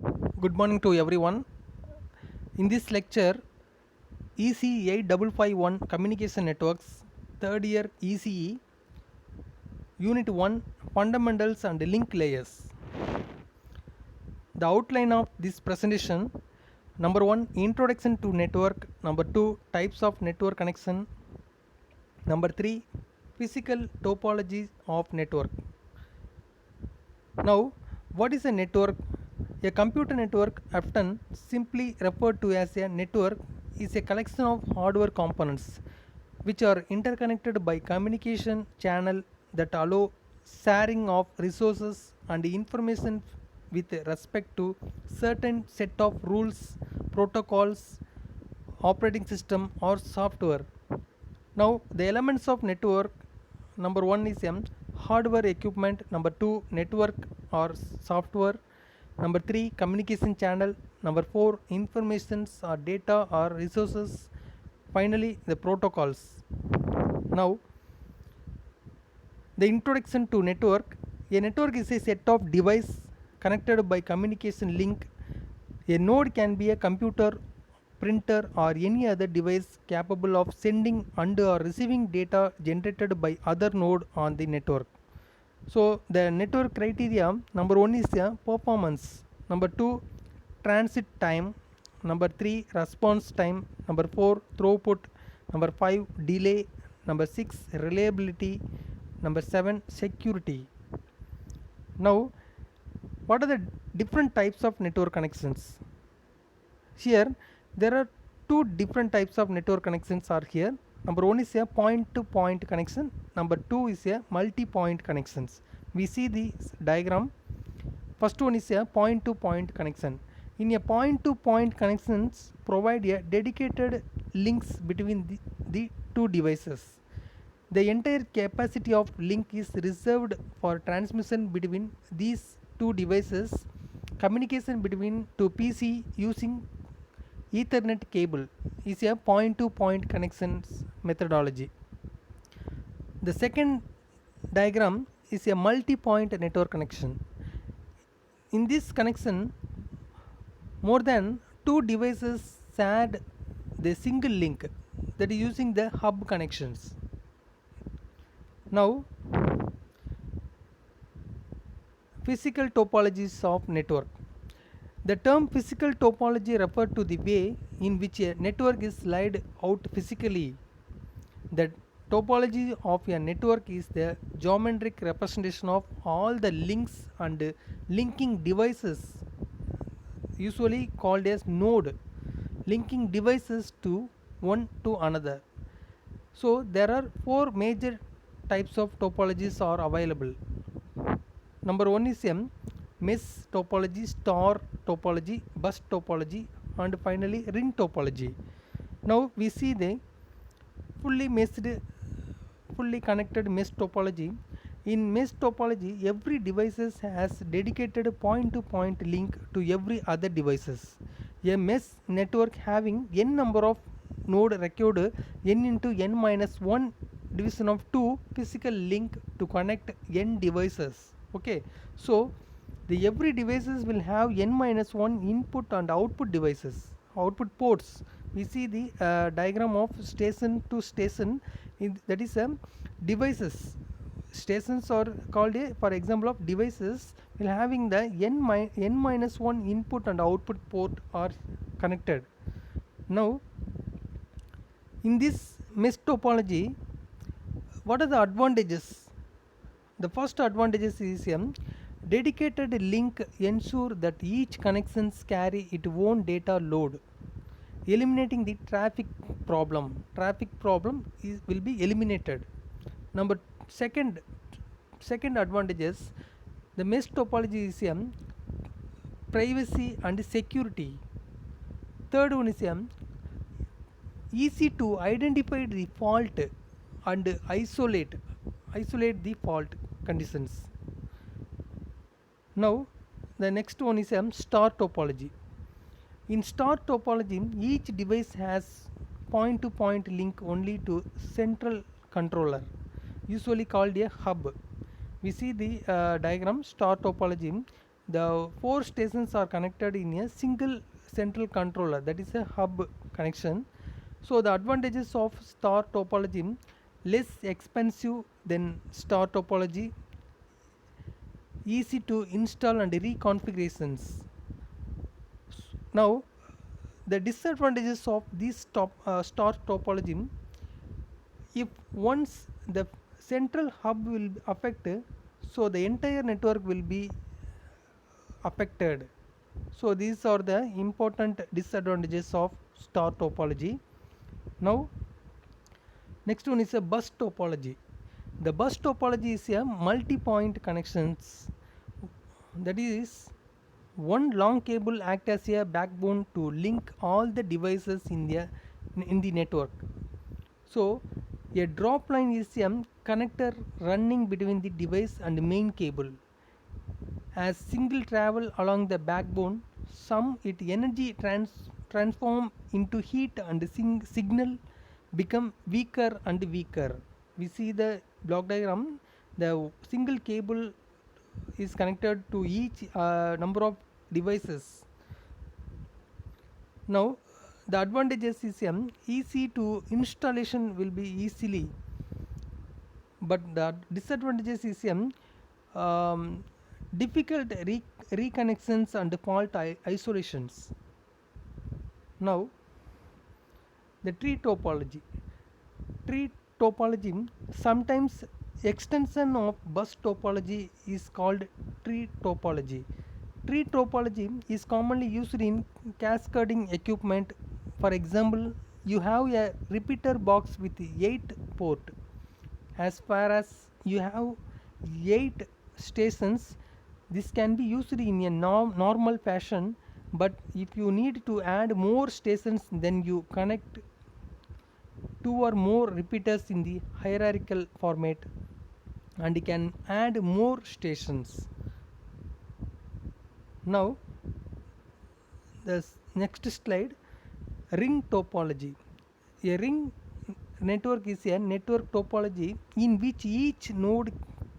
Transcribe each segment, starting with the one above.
Good morning to everyone. In this lecture, ECE 8551 Communication Networks, third year ECE, Unit 1 Fundamentals and Link Layers. The outline of this presentation: number 1 Introduction to network, number 2 Types of network connection, number 3 Physical topology of network. Now, what is a network? A computer network, often simply referred to as a network, is a collection of hardware components which are interconnected by communication channel that allow sharing of resources and information with respect to certain set of rules, protocols, operating system or software. Now the elements of network: number 1 is hardware equipment, number 2 network or software, number 3 communication channel, number 4 informations or data or resources, finally the protocols. Now the introduction to network: a network is a set of devices connected by communication link. A node can be a computer, printer or any other device capable of sending and or receiving data generated by other node on the network. So the network criteria: number 1 is performance, number 2 transit time, number 3 response time, number 4 throughput, number 5 delay, number 6 reliability, number 7 security. Now what are the different types of network connections? Here there are two different types of network connections are here. Number 1 is a point to point connection, number 2 is a multi point connections. We see the diagram. First one is a point to point connection. In a point to point connections provide a dedicated links between the two devices. The entire capacity of link is reserved for transmission between these two devices. Communication between two PC using Ethernet cable is a point to point connections methodology. The second diagram is a multi point network connection. In this connection, more than two devices shared the single link, that is using the hub connections. Now physical topologies of network. The term physical topology refers to the way in which a network is laid out physically. The topology of a network is the geometric representation of all the links and linking devices, usually called as node, linking devices to one to another. So there are four major types of topologies are available. Number 1 is mesh topology, star topology, bus topology, and finally ring topology. Now we see the fully meshed, fully connected mesh topology. In mesh topology, every devices has dedicated point to point link to every other devices. A mesh network having n number of node required n into n minus 1 division of 2 physical link to connect n devices. Okay, so the every devices will have n minus 1 input and output devices, output ports. We see the diagram of station to station, that is devices. Stations are called for example of devices will having the n minus 1 input and output port are connected. Now in this mesh topology, what are the advantages? The first advantages is dedicated link ensure that each connections carry its own data load, eliminating the traffic problem. Traffic problem will be eliminated. Number second advantages, the mesh topology is privacy and security. Third one is easy to identify the fault and isolate the fault conditions. Now the next one is star topology. In star topology, each device has point to point link only to central controller, usually called a hub. We see the diagram star topology. The four stations are connected in a single central controller, that is a hub connection. So the advantages of star topology: less expensive than star topology, easy to install and reconfigurations. Now the disadvantages of this star topology: if once the central hub will affect, so the entire network will be affected. So these are the important disadvantages of star topology. Now next one is a bus topology. The bus topology is a multi-point connections, that is one long cable act as a backbone to link all the devices in the network. So a drop line is a connector running between the device and the main cable. As single travel along the backbone, some it energy transform into heat and signal become weaker and weaker. We see the block diagram. The single cable is connected to each number of devices. Now the advantages is easy to installation will be easily, but the disadvantages is difficult reconnections and fault isolations. Now the tree topology. Tree topology, sometimes extension of bus topology, is called tree topology. Tree topology is commonly used in cascading equipment. For example, you have a repeater box with 8 port. As far as you have 8 stations, this can be used in a normal fashion, but if you need to add more stations, then you connect 2 or more repeaters in the hierarchical format and you can add more stations. Now the next slide, ring topology. A ring network is a network topology in which each node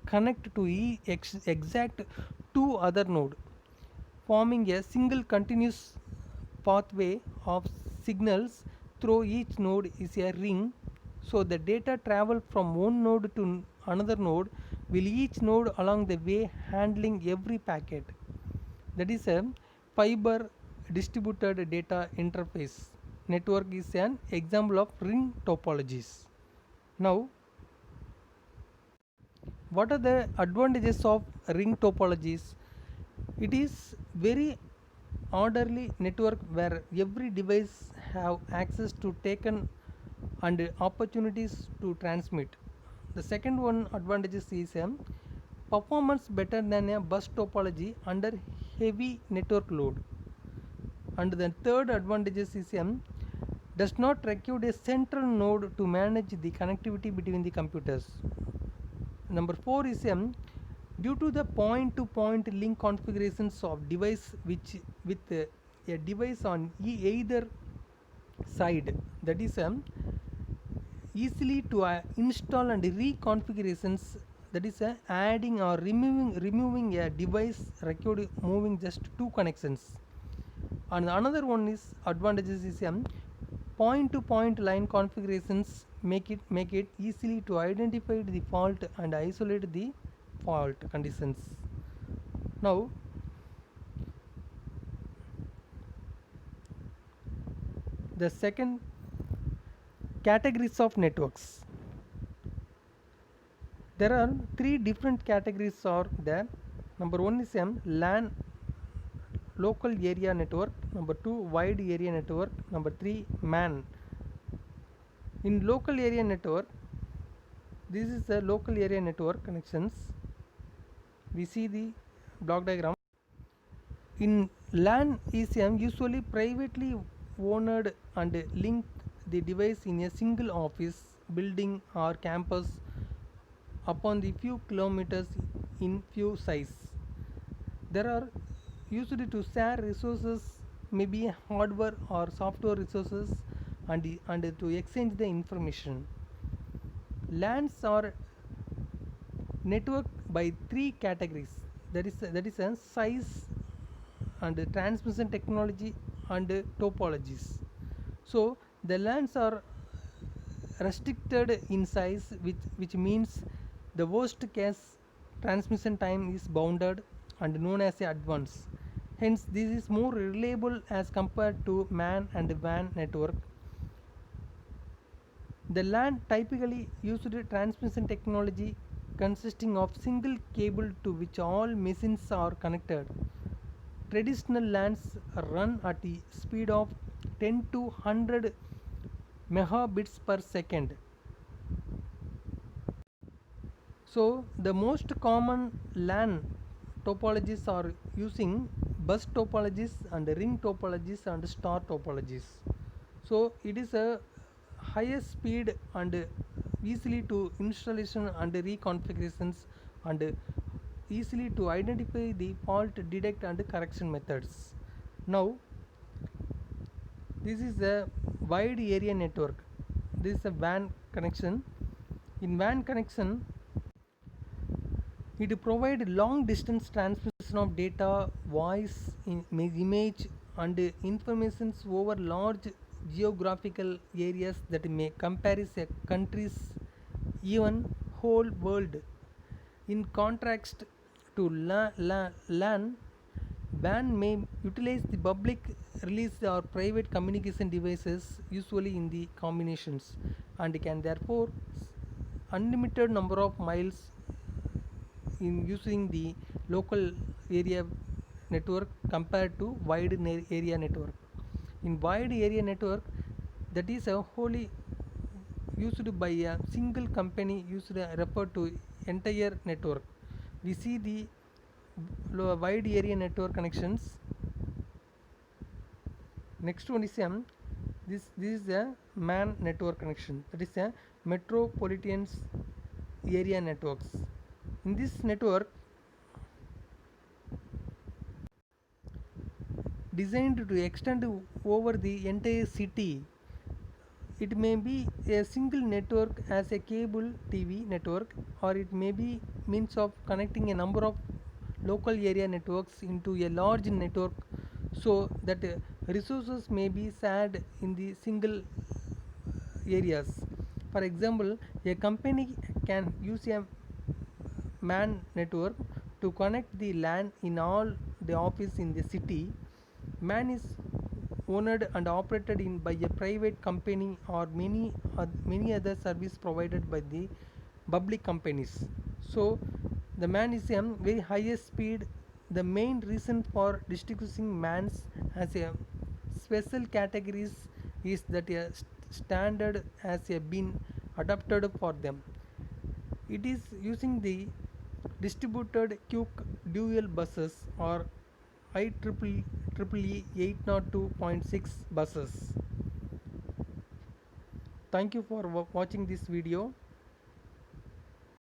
connect to exact 2 other node, forming a single continuous pathway of signals through each node is a ring. So the data travel from one node to another node, will each node along the way handling every packet. That is a fiber distributed data interface network is an example of ring topologies. Now what are the advantages of ring topologies? It is very orderly network where every device have access to taken and opportunities to transmit. The second one advantages is performance better than a bus topology under heavy network load. And the third advantages is does not require a central node to manage the connectivity between the computers. Number 4 is due to the point-to-point link configurations of device which with a device on either side, that is easily to install and reconfigurations, that is adding or removing a device required moving just 2 connections. And another one is advantages is point-to-point line configurations make it easily to identify the fault and isolate the fault conditions. Now the second categories of networks. There are 3 different categories are there. Number 1 is LAN, local area network. Number 2, wide area network. Number 3, MAN. In local area network, this is the local area network connections. We see the block diagram. In LAN is usually privately owned and link the device in a single office, building or campus upon the few kilometers in few size. There are used to share resources, maybe hardware or software resources, and to exchange the information. LANs are networked by 3 categories. that is a size and transmission technology and topologies. So the lands are restricted in size, which means the worst case transmission time is bounded and known as a advance. Hence this is more reliable as compared to man and WAN network. The LAN typically used transmission technology consisting of single cable to which all machines are connected. Traditional LANs run at the speed of 10 to 100 megabits per second. So the most common LAN topologies are using bus topologies and ring topologies and star topologies. So it is a highest speed and easily to installation and reconfigurations and easily to identify the fault detect and correction methods. Now this is a wide area network. This is a WAN connection. In WAN connection, it provides long distance transmission of data, voice, image and informations over large geographical areas that may comprise a country's even whole world. In contrast to LAN, WAN may utilize the public release or private communication devices, usually in the combinations, and can therefore unlimited number of miles in using the local area network compared to wide area network. In wide area network, that is a wholly used by a single company used referred to entire network. We see the wide area network connections. Next one is this is a MAN network connection, that is a metropolitan area networks. In this network, designed to extend over the entire city, it may be a single network as a cable TV network, or it may be means of connecting a number of local area networks into a large network, so that resources may be shared in the single areas. For example, a company can use a MAN network to connect the LAN in all the office in the city. MAN is owned and operated by a private company or many other service provided by the public companies. So the MAN is a very highest speed. The main reason for distinguishing MANs as a special categories is that a standard has been adopted for them. It is using the distributed QC dual buses or IEEE 802.6 buses. Thank you for watching this video.